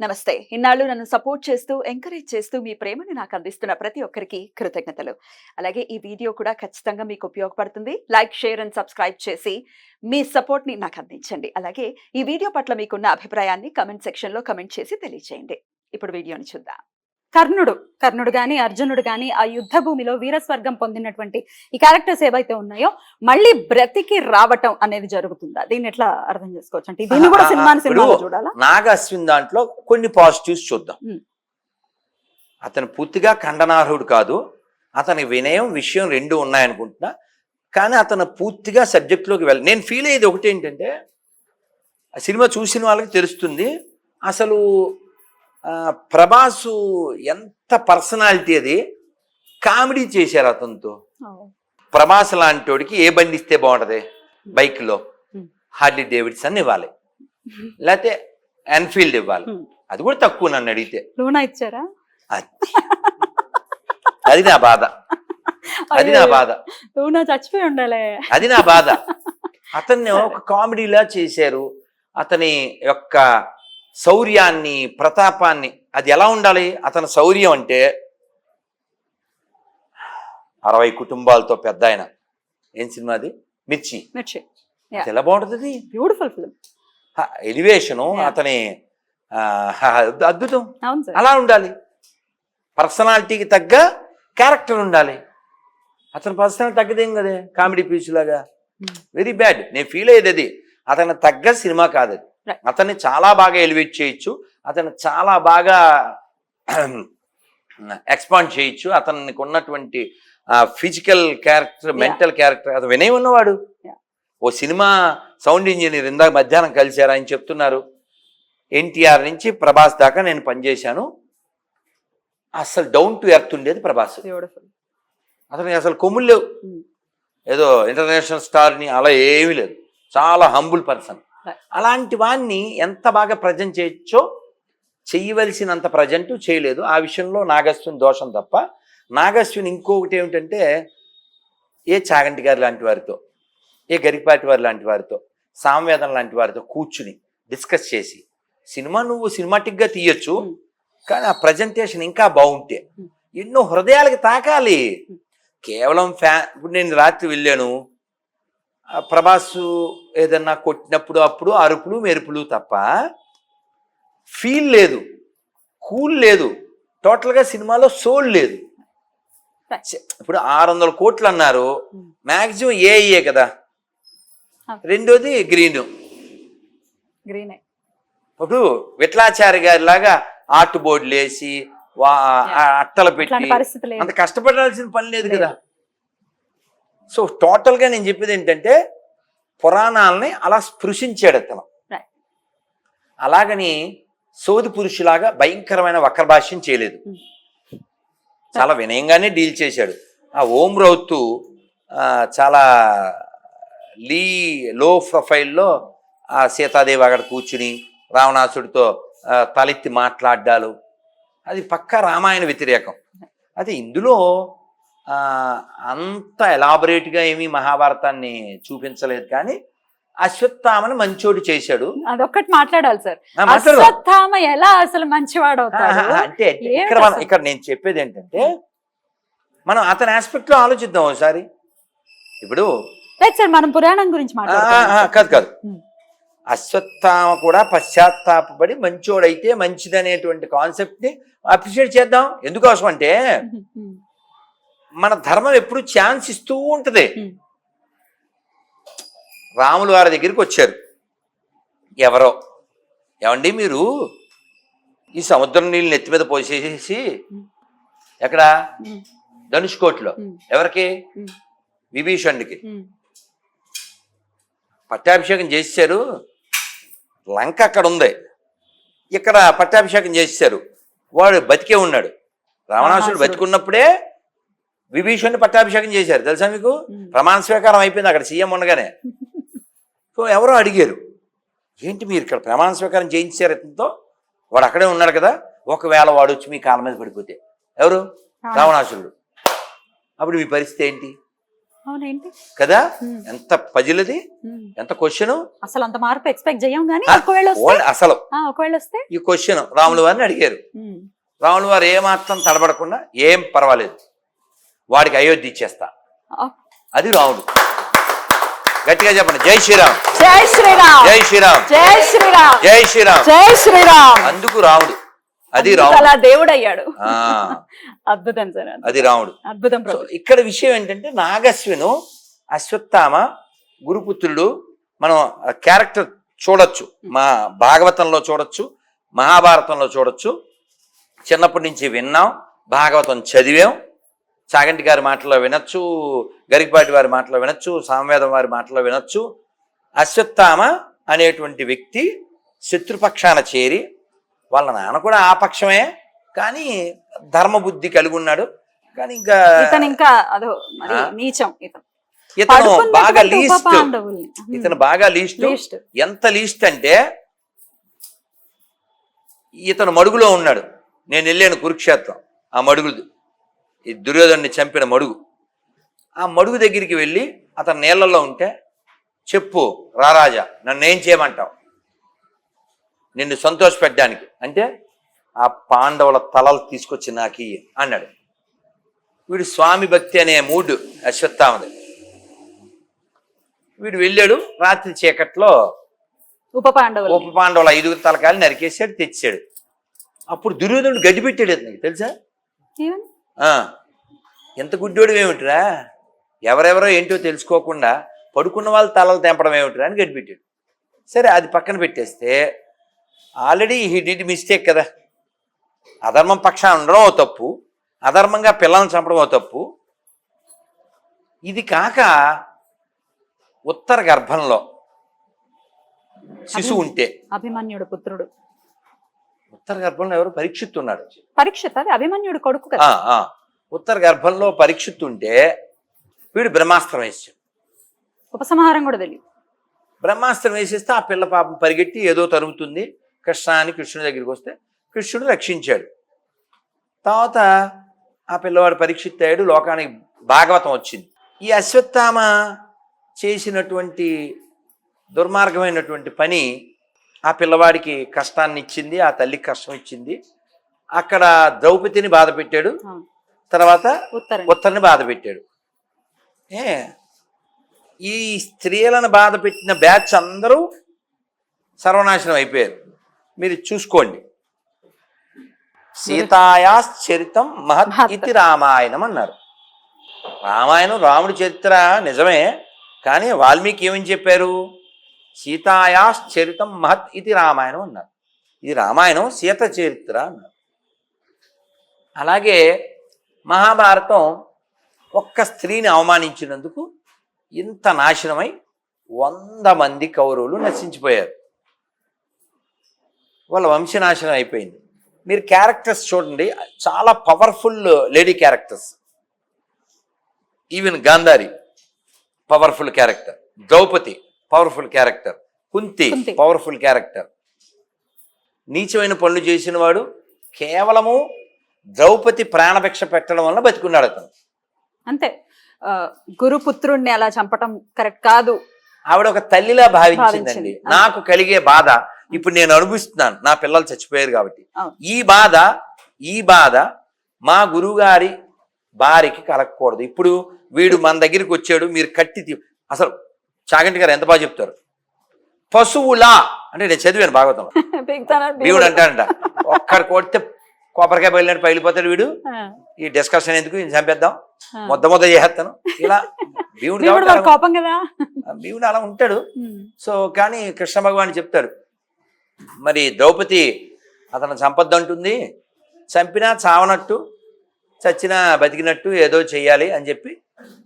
నమస్తే. ఇన్నాళ్ళు నన్ను సపోర్ట్ చేస్తూ, ఎంకరేజ్ చేస్తూ మీ ప్రేమని నాకు అందిస్తున్న ప్రతి ఒక్కరికి కృతజ్ఞతలు. అలాగే ఈ వీడియో కూడా ఖచ్చితంగా మీకు ఉపయోగపడుతుంది. లైక్, షేర్ అండ్ సబ్స్క్రైబ్ చేసి మీ సపోర్ట్‌ని నాకు అందించండి. అలాగే ఈ వీడియో పట్ల మీకున్న అభిప్రాయాన్ని కామెంట్ సెక్షన్‌లో కామెంట్ చేసి తెలియజేయండి. ఇప్పుడు వీడియోని చూద్దాం. కర్ణుడు గాని, అర్జునుడు గాని ఆ యుద్ధ భూమిలో వీరస్వర్గం పొందినటువంటి ఈ క్యారెక్టర్స్ ఏవైతే ఉన్నాయో మళ్ళీ బ్రతికి రావటం అనేది జరుగుతుందా? దీన్ని ఎట్లా అర్థం చేసుకోవచ్చు? అంటే దీన్ని కూడా సినిమాలో చూడాలా? నాగ అశ్విన్ దాంట్లో కొన్ని పాజిటివ్స్ చూద్దాం. అతను పూర్తిగా ఖండనార్హుడు కాదు. అతని వినయం, విషయం రెండు ఉన్నాయనుకుంటున్నా. కానీ అతను పూర్తిగా సబ్జెక్ట్లోకి నేను ఫీల్ అయ్యేది ఒకటి ఏంటంటే, ఆ సినిమా చూసిన వాళ్ళకి తెలుస్తుంది అసలు ప్రభాసు ఎంత పర్సనాలిటీ, అది కామెడీ చేశారు అతనితో. ప్రభాస్ లాంటి వాడికి ఏ బండి ఇస్తే బాగుంటది? బైక్లో హార్లీ డేవిడ్సన్ ఇవ్వాలి, లేకపోతే ఎన్ఫీల్డ్ ఇవ్వాలి. అది కూడా తక్కువ నన్ను అడిగితే. ఇచ్చారా? అది నా బాధ, అది నా బాధ. చచ్చిపోయి ఉండాలి, అది నా బాధ. అతన్ని ఒక కామెడీలా చేశారు. అతని యొక్క శౌర్యాన్ని, ప్రతాపాన్ని, అది ఎలా ఉండాలి? అతని శౌర్యం అంటే 60 కుటుంబాలతో పెద్ద ఆయన. ఏం సినిమా అది? మిర్చి. ఎలా బాగుంటుంది? Beautiful film. ఎలివేషను, అతని అద్భుతం. అలా ఉండాలి. పర్సనాలిటీకి తగ్గ క్యారెక్టర్ ఉండాలి. అతని పర్సనాలిటీ తగ్గదేం కదే, కామెడీ పీస్ లాగా. Very bad. నేను ఫీల్ అయ్యేది అది. అతని తగ్గ సినిమా కాదు అది. అతన్ని చాలా బాగా ఎలివేట్ చేయొచ్చు, అతను చాలా బాగా ఎక్స్పాండ్ చేయొచ్చు. అతనికి ఉన్నటువంటి ఫిజికల్ క్యారెక్టర్, మెంటల్ క్యారెక్టర్, అది వినయం ఉన్నవాడు. ఓ సినిమా సౌండ్ ఇంజనీర్, ఇందాక మధ్యాహ్నం కలిశారు, ఆయన చెప్తున్నారు ఎన్టీఆర్ నుంచి ప్రభాస్ దాకా నేను పనిచేశాను. అసలు డౌన్ టు ఎర్త్ ఉండేది ప్రభాస్. అతనికి అసలు కొమ్ములు లేవు, ఏదో ఇంటర్నేషనల్ స్టార్ని అలా ఏమీ లేదు. చాలా హంబుల్ పర్సన్. అలాంటి వాడిని ఎంత బాగా ప్రజెంట్ చేయొచ్చో, చెయ్యవలసినంత ప్రజెంట్ చేయలేదు. ఆ విషయంలో నాగశ్విన్ దోషం తప్ప. నాగశ్విన్ ఇంకొకటి ఏమిటంటే, ఏ చాగంటి గారు లాంటి వారితో, ఏ గరికపాటి వారి లాంటి వారితో, సామవేదం లాంటి వారితో కూర్చుని డిస్కస్ చేసి సినిమా నువ్వు సినిమాటిక్గా తీయొచ్చు, కానీ ఆ ప్రజెంటేషన్ ఇంకా బాగుంటే ఎన్నో హృదయాలకి తాకాలి. కేవలం ఇప్పుడు నేను రాత్రి వెళ్ళాను, ప్రభాసు ఏదన్నా కొట్టినప్పుడు అప్పుడు అరుపులు మెరుపులు తప్ప ఫీల్ లేదు, కూల్ లేదు. టోటల్గా సినిమాలో సోల్ లేదు. ఇప్పుడు 600 కోట్లు అన్నారు, మ్యాక్సిమం ఏఏ కదా. రెండోది గ్రీన్. ఇప్పుడు విఠలాచారి గారి లాగా ఆర్ట్ బోర్డులు వేసి అట్టలు పెట్టి అంత కష్టపడాల్సిన పని లేదు కదా. సో టోటల్గా నేను చెప్పేది ఏంటంటే, పురాణాలని అలా స్పృశించాడు అతను. అలాగని సోది పురుషులాగా భయంకరమైన వక్ర భాష్యం చేయలేదు, చాలా వినయంగానే డీల్ చేశాడు. ఆ ఓం రౌత్ చాలా లో ప్రొఫైల్లో ఆ సీతాదేవి అక్కడ కూర్చుని రావణాసుడితో తలెత్తి మాట్లాడ్డాలు, అది పక్కా రామాయణ వ్యతిరేకం. అది ఇందులో అంత ఎలాబొరేట్గా ఏమీ మహాభారతాన్ని చూపించలేదు, కానీ అశ్వత్థామని మంచోడు చేశాడు. అదొక్కటి మాట్లాడాలి సార్. అశ్వత్థామ ఎలా అసలు మంచివాడు అవుతాడు అంటే ఇక్కడ నేను చెప్పేది ఏంటంటే, మనం అతని ఆస్పెక్ట్ లో ఆలోచిద్దాం ఒకసారి. ఇప్పుడు మనం పురాణం గురించి కాదు, అశ్వత్థామ కూడా పశ్చాత్తాపడి మంచోడైతే మంచిదనేటువంటి కాన్సెప్ట్ ని అప్రిషియేట్ చేద్దాం. ఎందుకోసం అంటే, మన ధర్మం ఎప్పుడు ఛాన్స్ ఇస్తూ ఉంటుంది. రాములు వారి దగ్గరికి వచ్చారు ఎవరో, ఏమండి మీరు ఈ సముద్రం నీళ్ళు నెత్తి మీద పోసేసి ఎక్కడ ధనుష్కోట్లో ఎవరికి? విభీషణుడికి పట్టాభిషేకం చేశారు. లంక అక్కడ ఉంది, ఇక్కడ పట్టాభిషేకం చేశారు. వాడు బతికే ఉన్నాడు. రావణాసుడు బతికున్నప్పుడే విభీషణుని పట్టాభిషేకం చేశారు. తెలుసా మీకు? ప్రమాణ స్వీకారం అయిపోయింది అక్కడ సీఎం ఉండగానే. సో ఎవరో అడిగారు, ఏంటి మీరు ఇక్కడ ప్రమాణ స్వీకారం చేయించారు అతనితో? వాడు అక్కడే ఉన్నాడు కదా, ఒకవేళ వాడు వచ్చి మీ కాళ్ళ మీద పడిపోతే? ఎవరు? రావణాసురుడు. అప్పుడు మీ పరిస్థితి ఏంటి? అవునేంటి కదా? ఉమ్, ఎంత పజిలది, ఉమ్. ఎంత క్వశ్చన్. అసలు అంత మార్పు ఎక్స్పెక్ట్ చేయం కానీ ఒకవేళ వస్తే అసలు ఒకవేళ వస్తే ఈ క్వశ్చన్ రాముల వారిని అడిగారు. ఉమ్. రాముల వారు ఏమాత్రం తడబడకుండా ఏం పర్వాలేదు, వాడికి అయోధ్య ఇచ్చేస్తా. ఆ, అది రాముడు. గట్టిగా చెప్పండి, జై శ్రీరామ్, జై శ్రీరామ్, జై శ్రీరామ్, జై శ్రీరామ్, జై శ్రీరామ్. జై శ్రీరామ్. అందుకు రాముడు, అది అందుకు రాముడు. అలా దేవుడు అయ్యాడు. ఆ, అద్భుతం సార్, అది రాముడు. అద్భుతం సో ప్రభు. ఇక్కడ విషయం ఏంటంటే నాగశ్విను అశ్వత్థామ గురుపుత్రుడు. మనం క్యారెక్టర్ చూడొచ్చు, మా భాగవతంలో చూడొచ్చు, మహాభారతంలో చూడొచ్చు. చిన్నప్పటి నుంచి విన్నాం, భాగవతం చదివాం, చాగంటి గారి మాటలో వినొచ్చు, గరికపాటి వారి మాటలో వినొచ్చు, సామవేదం వారి మాటలో వినొచ్చు. అశ్వత్థామ అనేటువంటి వ్యక్తి శత్రుపక్షాన చేరి, వాళ్ళ నాన్న కూడా ఆ పక్షమే, కానీ ధర్మబుద్ధి కలిగి ఉన్నాడు. కానీ ఇతను ఇంకా అదో మరి నీచం. ఇతను బాగా లీస్ట్, పాండవుల్ని ఇతను బాగా లీస్ట్. ఎంత లీస్ట్ అంటే ఇతను మడుగులో ఉన్నాడు. నేను వెళ్ళాను కురుక్షేత్రం, ఆ మడుగు, ఈ దుర్యోధన్ని చంపిన మడుగు, ఆ మడుగు దగ్గరికి వెళ్ళి అతను నీళ్లలో ఉంటే, చెప్పు రారాజా, నన్ను ఏం చేయమంటావు నిన్ను సంతోషపెట్టడానికి అంటే, ఆ పాండవుల తలలు తీసుకొచ్చి నాకు ఇయ్యి అన్నాడు. వీడు స్వామి భక్తి అనే మూడు అశ్వత్థామది. వీడు వెళ్ళాడు, రాత్రి చీకట్లో ఉప పాండవుల 5 తలకాయలు నరికేసాడు, తెచ్చాడు. అప్పుడు దుర్యోధనుడు గడ్డి పెట్టాడు అతనికి, తెలుసా? ఎంత గుడ్డోడు ఏమిటిరా, ఎవరెవరో ఏంటో తెలుసుకోకుండా పడుకున్న వాళ్ళు తలలు తెంపడం ఏమిటిరా అని గడ్డి పెట్టాడు. సరే, అది పక్కన పెట్టేస్తే ఆల్రెడీ హీ డిడ్ మిస్టేక్ కదా. అధర్మం పక్షాన ఉండడం ఓ తప్పు, అధర్మంగా పిల్లల్ని చంపడం ఓ తప్పు. ఇది కాక ఉత్తర గర్భంలో శిశువు ఉంటే, అభిమన్యుడు పుత్రుడు, ఉత్తర గర్భంలో ఎవరు పరీక్షిత్తు ఉన్నాడు. పరీక్షిత్ అది అభిమన్యుడు కొడుకు కదా. ఉత్తర గర్భంలో పరీక్షిత్తు ఉంటే వీడు బ్రహ్మాస్త్రం వేసాడు. ఉపసంహారం కూడా తెలియదు. బ్రహ్మాస్త్రం వేసేస్తే ఆ పిల్ల పాపం పరిగెట్టి ఏదో తరుగుతుంది, కృష్ణ అని కృష్ణుడి దగ్గరికి వస్తే కృష్ణుడు రక్షించాడు. తర్వాత ఆ పిల్లవాడు పరీక్షిత్ అయ్యాడు, లోకానికి భాగవతం వచ్చింది. ఈ అశ్వత్థామ చేసినటువంటి దుర్మార్గమైనటువంటి పని ఆ పిల్లవాడికి కష్టాన్ని ఇచ్చింది, ఆ తల్లికి కష్టం ఇచ్చింది. అక్కడ ద్రౌపదిని బాధ పెట్టాడు, తర్వాత ఉత్తర్ని బాధ పెట్టాడు. ఈ స్త్రీలను బాధ పెట్టిన బ్యాచ్ అందరూ సర్వనాశనం అయిపోయారు. మీరు చూసుకోండి, సీతాయాశ్చరితం మహత్ ఇతి రామాయణం అన్నారు. రామాయణం రాముడి చరిత్ర నిజమే, కానీ వాల్మీకి ఏమని చెప్పారు? సీతాయాశ్చరితం మహత్ ఇది రామాయణం అన్నారు. ఇది రామాయణం సీత చరిత్ర అన్నారు. అలాగే మహాభారతం ఒక్క స్త్రీని అవమానించినందుకు ఇంత నాశనమై 100 మంది కౌరవులు నశించిపోయారు. వాళ్ళ వంశనాశనం అయిపోయింది. మీరు క్యారెక్టర్స్ చూడండి, చాలా powerful lady characters. Even Gandhari powerful character, Draupadi powerful character, Kunti powerful character. నీచమైన పనులు చేసిన వాడు కేవలము ద్రౌపది ప్రాణభిక్ష పెట్టడం వల్ల బతికున్నాడు అతను. అంతే, గురుపుత్రుణ్ణి అలా చంపటం కరెక్ట్ కాదు. ఆవిడ ఒక తల్లిలా భావించిందండి. నాకు కలిగే బాధ ఇప్పుడు నేను అనుభవిస్తున్నాను, నా పిల్లలు చచ్చిపోయారు కాబట్టి. ఈ బాధ మా గురువుగారి భార్యకి కలగకూడదు. ఇప్పుడు వీడు మన దగ్గరికి వచ్చాడు, మీరు కట్టి అసలు చాగంటి గారు ఎంత బాగా చెప్తారు, పశువులా అంటే నేను చదివాను భాగవతంలో. వీడు అంటాడంట, ఒక్కడు కొడితే కొబ్బరికాయ బయలుదేరి పగిలిపోతాడు వీడు, ఈ డిస్కషన్ ఎందుకు, ఇది చంపేద్దాం, మొద్ద చేసేస్తాను ఇలా. భీముడు కోపం కదా, భీముడు అలా ఉంటాడు. సో కానీ కృష్ణ భగవాన్ చెప్తాడు, మరి ద్రౌపది అతను చంపొద్దంటుంది, చంపినా చావనట్టు చచ్చినా బతికినట్టు ఏదో చెయ్యాలి అని చెప్పి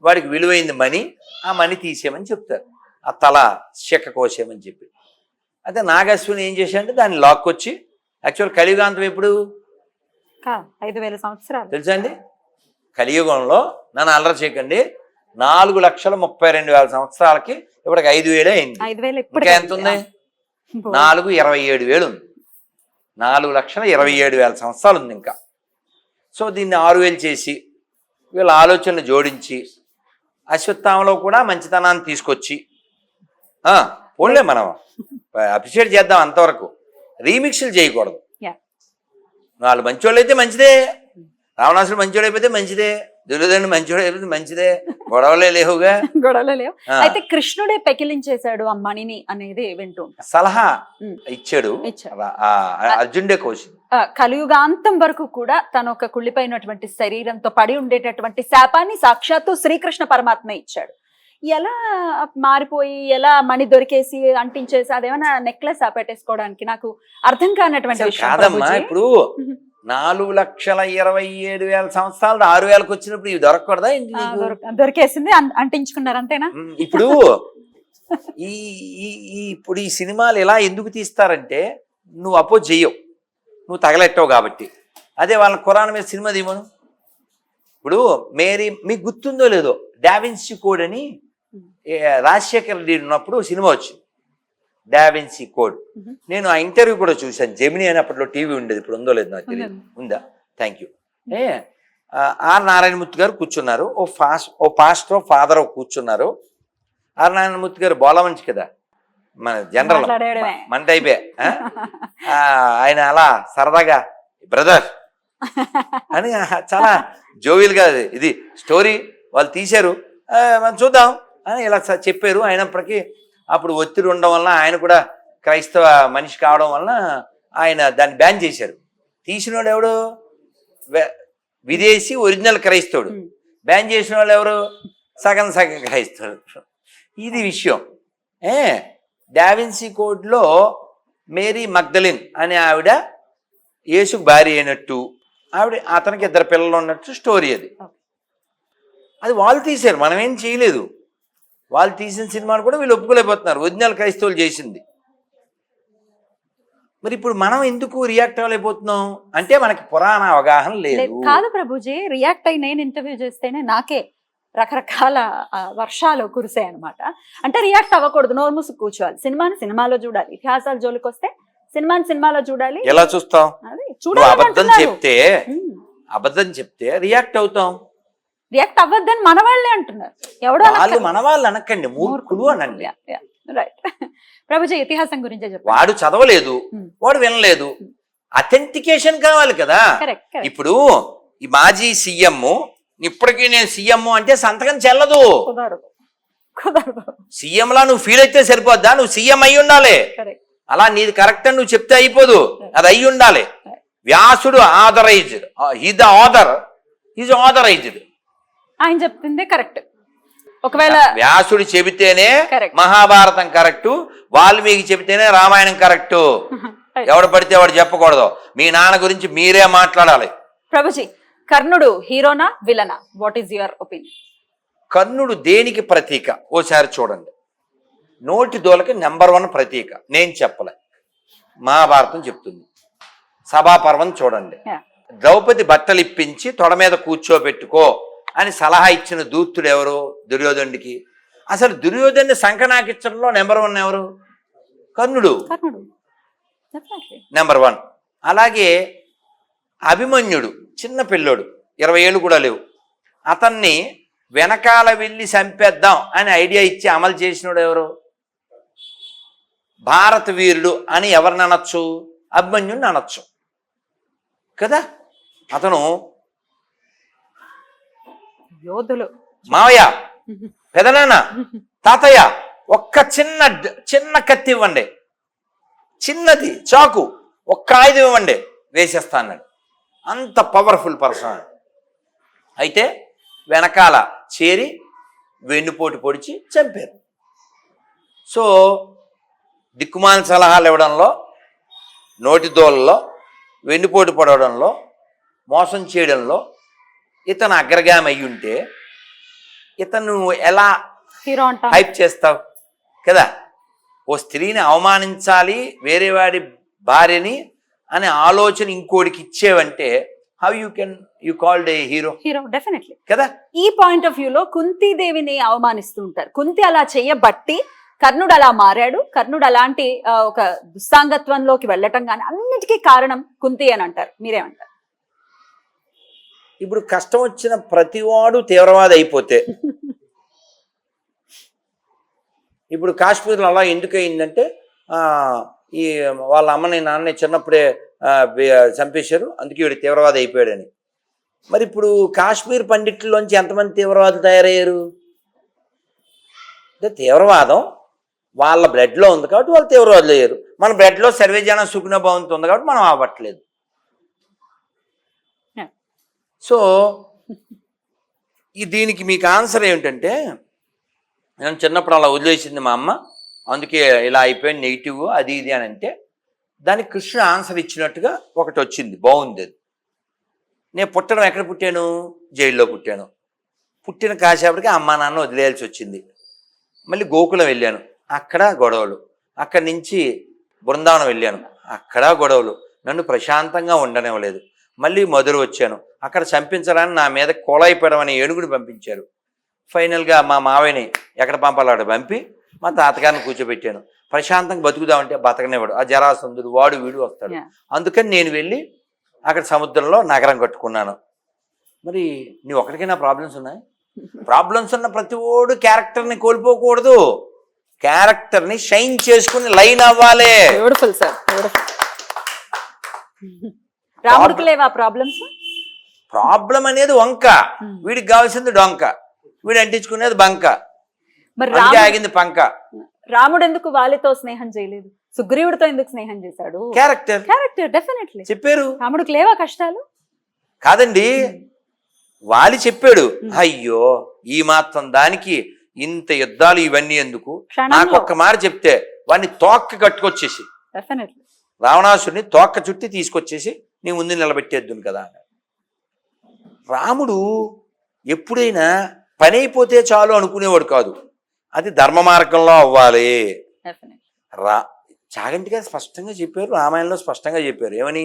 వాడికి విలువైంది మణి, ఆ మణి తీసేయమని చెప్తారు, ఆ తల చెక్క కోసేయమని చెప్పి. అయితే నాగశ్విని ఏం చేశాడంటే దాన్ని లాక్కొచ్చి, యాక్చువల్ కలియుగాంతం ఎప్పుడు 5000 సంవత్సరాలు తెలుసా అండి? కలియుగంలో నన్ను అల్లరి చేయకండి, 4,32,000 సంవత్సరాలకి ఇప్పటికి 5,000 అయింది. ఇంకా ఎంత ఉంది? 4,27,000 ఉంది. 4,27,000 సంవత్సరాలు ఉంది ఇంకా. సో దీన్ని 6,000 చేసి వీళ్ళ ఆలోచనలు జోడించి అశ్వత్థామలో కూడా మంచితనాన్ని తీసుకొచ్చి పోన్లే మనం అప్రిషియేట్ చేద్దాం అంతవరకు. రీమిక్స్లు చేయకూడదు. వాళ్ళు మంచోళ్ళు అయితే మంచిదే, రావణాసుడు మంచోడు అయిపోతే మంచిదే, దుర్యోధనుడు మంచోడు అయిపోతే మంచిదే, గొడవలే లేవుగా. గొడవలే లేవు. అయితే కృష్ణుడే పెకిలించేశాడు ఆ మణిని అనేది వింటూ ఉంటాం. సలహా ఇచ్చాడు అర్జునుడే కోసి. కలియుగాంతం వరకు కూడా తను ఒక కుళ్ళిపోయినటువంటి శరీరంతో పడి ఉండేటటువంటి శాపాన్ని సాక్షాత్తు శ్రీకృష్ణ పరమాత్మ ఇచ్చాడు. ఎలా మారిపోయి ఎలా మణి దొరికేసి అంటించేసి అదేమన్నా నెక్లెస్ పెట్టేసుకోవడానికి నాకు అర్థం కానటువంటి విషయం. కాదమ్మా, ఇప్పుడు 4,27,000 సంవత్సరాలు 6,000కి వచ్చినప్పుడు ఇవి దొరకకూడదా? దొరికేసింది, అంటించుకున్నారు అంతేనా? ఇప్పుడు ఇప్పుడు ఈ సినిమాలు ఎలా ఎందుకు తీస్తారంటే నువ్వు అపోజ్ చెయ్యవు, నువ్వు తగలెట్టవు కాబట్టి. అదే వాళ్ళ ఖురాన్ మీద సినిమా తీయమను. ఇప్పుడు మీకు గుర్తుందో లేదో, డావిన్సీ కోడ్ అని రాజశేఖర్ రెడ్డి ఉన్నప్పుడు సినిమా వచ్చింది, డావిన్సీ కోడ్. నేను ఆ ఇంటర్వ్యూ కూడా చూశాను. జెమిని అని అప్పట్లో టీవీ ఉండేది, ఇప్పుడు ఉందో లేదు నాకు తెలియదు. ఉందా? Thank you. ఆర్ నారాయణమూర్తి గారు కూర్చున్నారు, ఓ పాస్టర్ ఫాదర్ కూర్చున్నారు. ఆర్ నారాయణమూర్తి గారు బోలా మంచి కదా, మన జనరల్ మన టైపే. ఆయన అలా సరదాగా బ్రదర్ అని చాలా జోవియల్గా ఇది స్టోరీ వాళ్ళు తీశారు, మనం చూద్దాం అని ఇలా చెప్పారు. అయినప్పటికీ అప్పుడు ఒత్తిడి ఉండడం వల్ల, ఆయన కూడా క్రైస్తవ మనిషి కావడం వలన ఆయన దాన్ని బ్యాన్ చేశారు. తీసినోడు ఎవడు? విదేశీ ఒరిజినల్ క్రైస్తవుడు. బ్యాన్ చేసిన వాళ్ళు ఎవరు? సగం సగం క్రైస్తవుడు. ఇది విషయం. డావిన్సీ కోడ్లో మేరీ మగ్దలిన్ అనే ఆవిడ యేసుకు భార్య అయినట్టు, అతనికి 2 పిల్లలు ఉన్నట్టు స్టోరీ. అది వాళ్ళు తీశారు, మనం ఏం చేయలేదు. వాళ్ళు తీసిన సినిమాను కూడా వీళ్ళు ఒప్పుకోలేకపోతున్నారు, ఒరిజినల్ క్రైస్తవులు చేసింది. మరి ఇప్పుడు మనం ఎందుకు రియాక్ట్ అవ్వలేకపోతున్నాం అంటే మనకి పురాణ అవగాహన లేదు. కాదు ప్రభుజీ, రియాక్ట్ అయి నేను ఇంటర్వ్యూ చేస్తేనే నాకే రకరకాల వర్షాలు కురిసాయి అనమాట. అంటే రియాక్ట్ అవ్వకూడదు, నోరు మూసి కూర్చోవాలి. సినిమాని సినిమాలో చూడాలి, ఇతిహాసాల జోలికి వస్తే సినిమాని సినిమాలో చూడాలి. ఎలా చూస్తాం? చూడాలి. అబద్ధం చెప్తే రియాక్ట్ అవుతాం. రియాక్ట్ అవ్వద్దని మన వాళ్ళే అంటున్నారు. ఎవడో మన వాళ్ళు అనకండి, మూర్ఖులు అనండి. రైట్. ప్రభుజీ ఇతిహాసం గురించే చెప్పండి. వాడు చదవలేదు, వాడు వినలేదు, అథెంటికేషన్ కావాలి కదా. ఇప్పుడు ఈ మాజీ సీఎం ఇప్పటికీ నేను సీఎం అంటే సంతకం చెల్లదు. సీఎం లా నువ్వు ఫీల్ అయితే సరిపోద్దా? నువ్వు సీఎం అయి ఉండాలి. అలా నీది కరెక్ట్ అని నువ్వు చెప్తే అయిపోదు, అది అయి ఉండాలి. వ్యాసుడు authorised, the author is authorised. ఆయన చెప్తుంది కరెక్ట్. ఒకవేళ వ్యాసుడు చెబితేనే మహాభారతం కరెక్ట్, వాల్మీకి చెబితేనే రామాయణం కరెక్ట్. ఎవడు పడితే వాడు చెప్పకూడదు. మీ నాన్న గురించి మీరే మాట్లాడాలి. ప్రభుజీ, కర్ణుడు హీరోనా విలనా? What is your opinion? కర్ణుడు దేనికి ప్రతీక? ఓసారి చూడండి. నోటి దోలకి నెంబర్ 1 ప్రతీక. నేను చెప్పలే, మహాభారతం చెప్తుంది. సభాపర్వం చూడండి. ద్రౌపది బట్టలు ఇప్పించి తొడ మీద కూర్చోబెట్టుకో అని సలహా ఇచ్చిన దూతుడు ఎవరు? దుర్యోధనుడికి. అసలు దుర్యోధను సంకనాకించడంలో నెంబర్ 1 ఎవరు? కర్ణుడు. నెంబర్ 1. అలాగే అభిమన్యుడు చిన్న పిల్లోడు, 20 ఏళ్ళు కూడా లేవు. అతన్ని వెనకాల వెళ్ళి చంపేద్దాం అని ఐడియా ఇచ్చి అమలు చేసినోడు ఎవరు? భారత వీరుడు అని ఎవరిని అనొచ్చు? అభిమన్యుడిని అనొచ్చు కదా. అతను యోధులు, మావయ్య, పెదనాన్న, తాతయ్య, ఒక్క చిన్న కత్తి ఇవ్వండి, చిన్నది చాకు, ఒక్క ఆయుధం ఇవ్వండి, వేసేస్తా అన్నాడు. అంత పవర్ఫుల్ పర్సన్. అయితే వెనకాల చేరి వెన్నుపోటు పొడిచి చంపారు. సో దిక్కుమాల సలహాలు ఇవ్వడంలో, నోటి దోళ్ళలో, వెన్నుపోటు పడవడంలో, మోసం చేయడంలో ఇతను అగ్రగామి అయి ఉంటే ఇతను ఎలా హైప్ చేస్తావు కదా. ఓ స్త్రీని అవమానించాలి, వేరే వాడి భార్యని అనే ఆలోచన ఇంకోటికి ఇచ్చేవంటే how you called a hero? Hero definitely కదా. ఈ పాయింట్ ఆఫ్ వ్యూలో కుంతీదేవిని అవమానిస్తూ ఉంటారు. కుంతి అలా చేయబట్టి కర్ణుడు అలా మారాడు. కర్ణుడు అలాంటి ఒక దుస్సాంగత్వంలోకి వెళ్ళటం కానీ అన్నిటికీ కారణం కుంతి అని అంటారు. మీరేమంటారు? ఇప్పుడు కష్టం వచ్చిన ప్రతివాడు తీవ్రవాది అయిపోతే ఇప్పుడు కాశ్మీర్లో అలా ఎందుకు అయిందంటే ఈ వాళ్ళ అమ్మని నాన్నని చిన్నప్పుడే చంపేశారు, అందుకే వీడు తీవ్రవాది అయిపోయాడని. మరి ఇప్పుడు కాశ్మీర్ పండిట్లలోంచి ఎంతమంది తీవ్రవాదులు తయారయ్యారు? అంటే తీవ్రవాదం వాళ్ళ బ్లడ్లో ఉంది కాబట్టి వాళ్ళు తీవ్రవాదులు అయ్యారు. మన బ్లడ్లో సర్వేజన సుఖనభావంతో ఉంది కాబట్టి మనం అవ్వట్లేదు. సో దీనికి మీకు ఆన్సర్ ఏమిటంటే, నేను చిన్నప్పుడు అలా వదిలేసింది మా అమ్మ, అందుకే ఇలా అయిపోయింది నెగిటివ్ అది ఇది అని అంటే, దానికి కృష్ణుడు ఆన్సర్ ఇచ్చినట్టుగా ఒకటి వచ్చింది, బాగుంది అది. నేను పుట్టడం ఎక్కడ పుట్టాను? జైల్లో పుట్టాను. పుట్టిన కాసేపటికి అమ్మా నాన్న వదిలేయాల్సి వచ్చింది. మళ్ళీ గోకులం వెళ్ళాను, అక్కడ గొడవలు. అక్కడి నుంచి బృందావనం వెళ్ళాను, అక్కడ గొడవలు. నన్ను ప్రశాంతంగా ఉండనివ్వలేదు. మళ్ళీ మధుర వచ్చాను, అక్కడ చంపించడానికి నా మీద కోలాయిపడం అనే ఏనుగుని పంపించారు. ఫైనల్గా మా మావయ్యని ఎక్కడ పంపాలో అక్కడ పంపి మా తాతగారిని కూర్చోబెట్టాను. ప్రశాంతంగా బతుకుదామంటే బతకనివ్వడు, ఆ జరాసంధుడు వాడు వీడు వస్తాడు. అందుకని నేను వెళ్ళి అక్కడ సముద్రంలో నగరం కట్టుకున్నాను. మరి నీ ఒకరికైనా ప్రాబ్లమ్స్ ఉన్నాయి? ప్రాబ్లమ్స్ ఉన్న ప్రతి ఓడు క్యారెక్టర్ని కోల్పోకూడదు, క్యారెక్టర్ని షైన్ చేసుకుని లైన్ అవ్వాలి. Beautiful sir, beautiful. రాముడికి లేవా ప్రాబ్లమ్స్? ప్రాబ్లం అనేది వంక, వీడికి కావాల్సింది డొంక, వీడు అంటించుకునేది బంక, మరి ఆగింది పంక. రాముడు ఎందుకు వాలితో స్నేహం చేయలేదు, సుగ్రీవుడితో ఎందుకు స్నేహం చేశాడు? క్యారెక్టర్, క్యారెక్టర్ డెఫినెట్లీ చెప్పారు. రాముడికి లేవా కష్టాలు? కాదండి, వాలి చెప్పాడు, అయ్యో ఈ మాత్రం దానికి ఇంత యుద్ధాలు ఇవన్నీ ఎందుకు, నాకు ఒక్క మాట చెప్తే వాడిని తోక్క కట్టుకొచ్చేసి, రావణాసుడిని తోక్క చుట్టి తీసుకొచ్చేసి నీ ముందు నిలబెట్టేద్దును కదా. రాముడు ఎప్పుడైనా పని అయిపోతే చాలు అనుకునేవాడు కాదు, అది ధర్మ మార్గంలో అవ్వాలి. చాగంటి గారు స్పష్టంగా చెప్పారు, రామాయణంలో స్పష్టంగా చెప్పారు. ఏమని?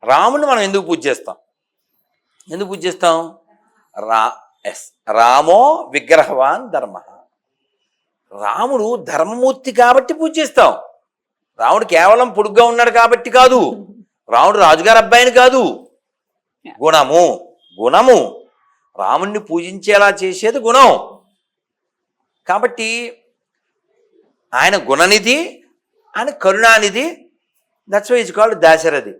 రాముడిని మనం ఎందుకు పూజ చేస్తాం? ఎందుకు పూజ చేస్తాం? రామో విగ్రహవాన్ ధర్మ. రాముడు ధర్మమూర్తి కాబట్టి పూజ చేస్తాం. రాముడు కేవలం పొడుగ్గా ఉన్నాడు కాబట్టి కాదు, రాముడు రాజుగారి అబ్బాయిని కాదు, గుణము. గుణము రాముణ్ణి పూజించేలా చేసేది గుణం. కాబట్టి ఆయన గుణనిధి, ఆయన కరుణానిధి. That's why it's called Dasarathi,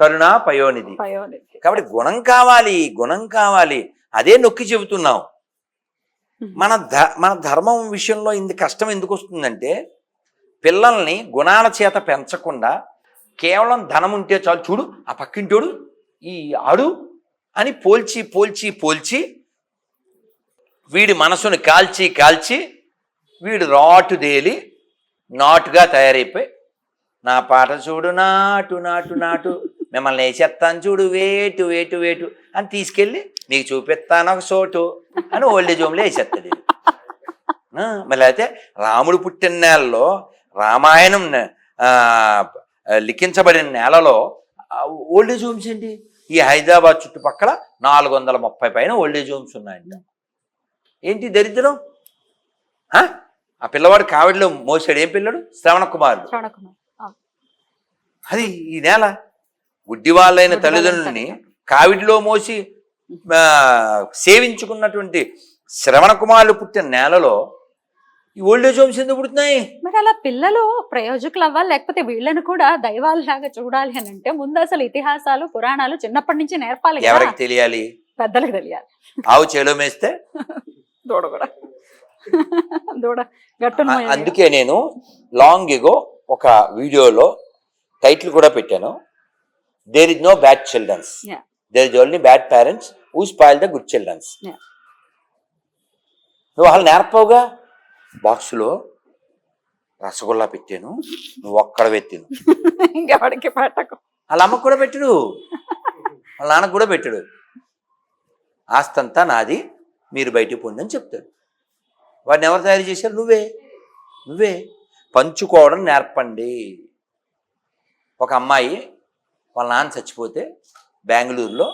కరుణా పయోనిధి. కాబట్టి గుణం కావాలి, గుణం కావాలి, అదే నొక్కి చెబుతున్నాం. మన ధర్మం విషయంలో ఇంత కష్టం ఎందుకు వస్తుందంటే, పిల్లల్ని గుణాల చేత పెంచకుండా కేవలం ధనం ఉంటే చాలు, చూడు ఆ పక్కింటోడు ఈ ఆడు అని పోల్చి పోల్చి పోల్చి వీడి మనసుని కాల్చి కాల్చి వీడు రాటు దేలి నాటుగా తయారైపోయి, నా పాట చూడు నాటు నాటు నాటు, మిమ్మల్ని వేసేస్తాను చూడు వేటు వేటు వేటు అని తీసుకెళ్ళి మీకు చూపిస్తాను ఒక చోటు అని ఓల్డేజ్ హోమ్లో వేసేస్తాడు. మళ్ళీ అయితే రాముడు పుట్టిన నేలలో, రామాయణం లిఖించబడిన నేలలో ఓల్డేజ్ హోమ్స్ ఏంటి? ఈ హైదరాబాద్ చుట్టుపక్కల 430 పైన ఓల్డేజ్ హోమ్స్ ఉన్నాయంట. ఏంటి దరిద్రం? ఆ పిల్లవాడు కావిడిలో మోసాడు, ఏం పిల్లడు? శ్రవణ కుమారుడు. అది ఈ నేల గుడ్డి వాళ్ళైన తల్లిదండ్రులని కావిడిలో మోసి సేవించుకున్నటువంటి శ్రవణ కుమారులు పుట్టిన నేలలో ఈ ఓల్డేజ్ హోమ్స్ ఎందుకు పుడుతున్నాయి? మరి అలా పిల్లలు ప్రయోజకులు అవ్వాలి, లేకపోతే వీళ్ళని కూడా దైవాలలాగా చూడాలి అని అంటే ముందు అసలు ఇతిహాసాలు పురాణాలు చిన్నప్పటి నుంచి నేర్పాలి. ఎవరికి తెలియాలి? పెద్దలకు తెలియాలి. ఆవు చేలో మేస్తే దూడ కూడా దూడ గట్టు. అందుకే నేను లాంగ్ ఎగో ఒక వీడియోలో టైటిల్ కూడా పెట్టాను, there is no bad childrens, there is only bad parents who spoil the good childrens. నువ్వు వాళ్ళు నేర్పవుగా. బాక్సులో రసగుల్లా పెట్టాను, నువ్వు ఒక్కడ పెట్టాను, ఇంకెవడికి పెట్టకు. వాళ్ళ అమ్మకు కూడా పెట్టాడు, వాళ్ళ నాన్నకు కూడా పెట్టాడు. ఆస్తంతా నాది, మీరు బయటికి పోండి అని చెప్తాడు. వాడిని ఎవరు తయారు చేశారు? నువ్వే. పంచుకోవడం నేర్పండి. ఒక అమ్మాయి వాళ్ళ నాన్న చచ్చిపోతే బెంగళూరులో